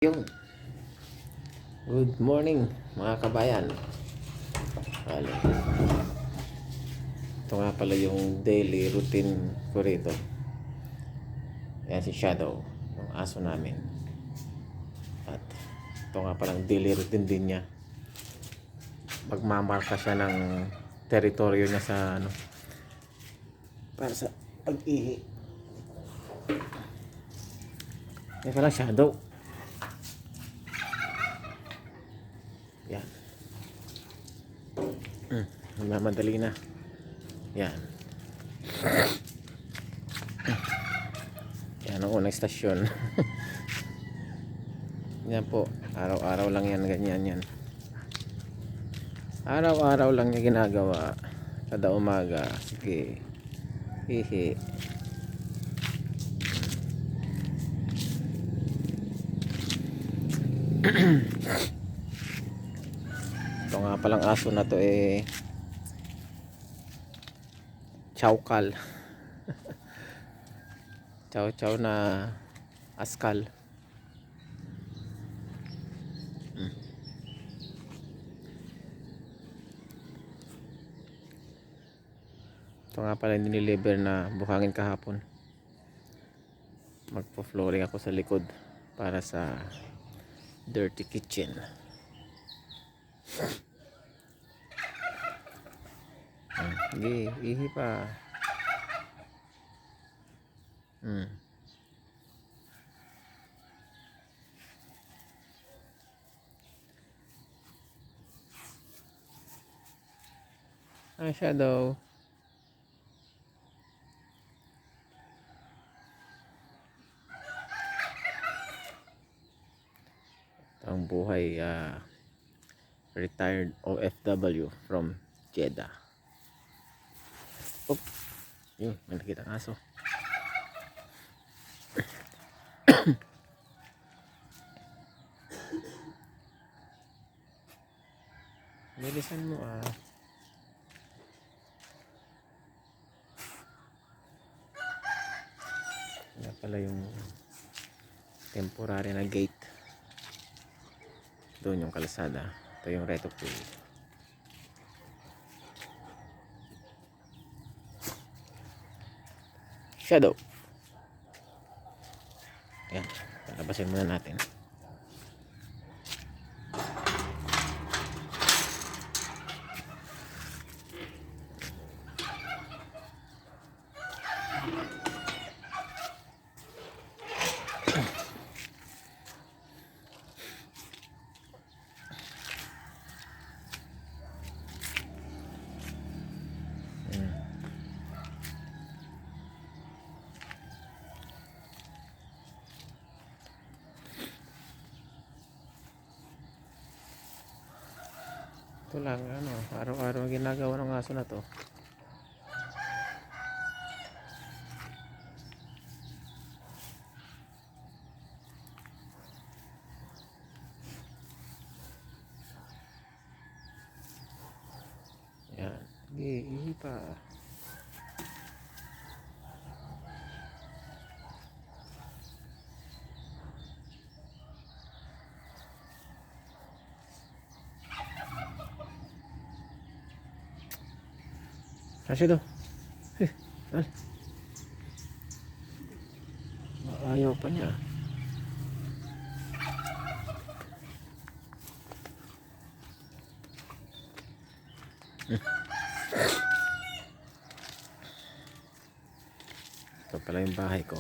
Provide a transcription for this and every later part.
Yung good morning mga kabayan. Bale, ito nga pala yung daily routine ko rito. Yan si Shadow, yung aso namin. At ito nga palang daily routine din niya. Magmamarka siya ng teritoryo niya sa para sa pag-ihi. Yan pala Shadow. Yan. Mamadali na. Yan. Yan ang unang estasyon. Yan po. Araw-araw lang yan. Ganyan yan. Araw-araw lang niya ginagawa. Kada umaga. Sige. Hihi. Ito nga palang aso na to Chowkal. Chow na askal. Ito nga pala nililiver na buhangin kahapon. Magpo-flooring ako sa likod para sa dirty kitchen. Sige, ihi pa. Hi, Shadow. Ang buhay retired OFW from Jeddah. Oh, yun, may nakita ang aso. Bilisan mo Wala pala yung temporary na gate. Doon yung kalsada. Ito yung right of way. Shadow. Ayan, palabasin muna natin. Ito lang, araw-araw ginagawa ng aso na to. Yan, ihi pa. Kasi daw. Ayaw pa niya. Ito pala yung bahay ko.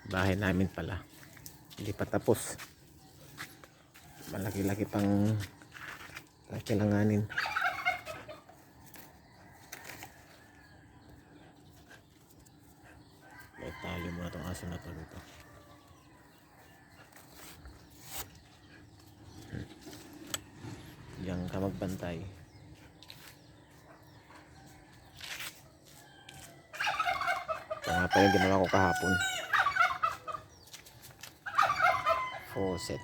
Bahay namin pala. Hindi pa tapos. Malaki-laki pang kailanganin. Tali mo na itong aso na to dito. Diyan ka magbantay. Ito nga pa yung ginawa ko kahapon. Faucet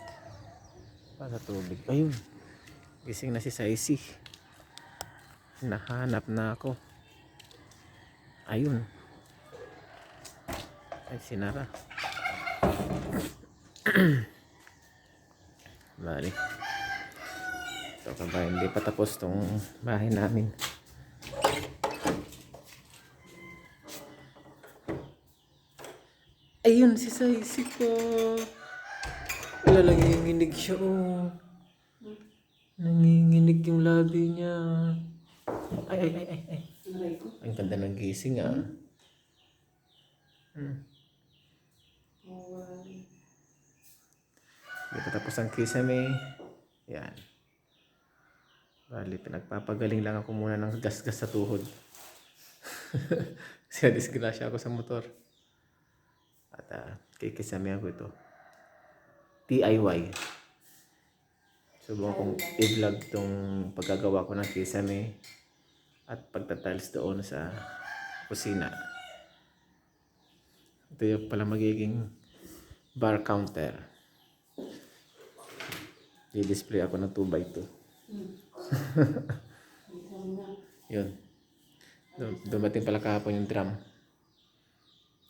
para sa tubig. Ayun, gising na si Saisi. Nahanap na ako. Ayun. Ay, sinara. Bali. Ito kabayan, hindi pa tapos tong bahay namin. Ayun, si Saisi ko. Wala, nanginginig siya, oh. Nanginginig yung labi niya. Ay. Ang ganda ng gising, ah. Hindi pa tapos ang kisame. Yan. Bali, pinagpapagaling lang ako muna ng gas-gas sa tuhod. Kasi disgrasya ako sa motor. At kikisame ako ito. DIY. Subukan kong i-vlog tong paggagawa ko ng kisame at pagtatiles doon sa kusina. Ito yung pala magiging bar counter. I-display ako ng 2x2. Yun. Dumating pala kahapon yung drum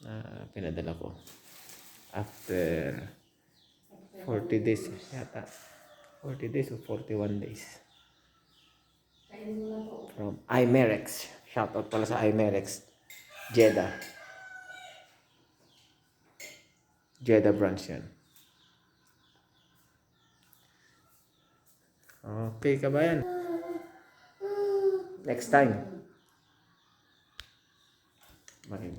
na pinadala ko. After 40 days yata. 40 days or 41 days. From iMerex. Shoutout pala sa iMerex. Jeddah. Jeddah branch yan. Okay, kabayan. Next time. Bye.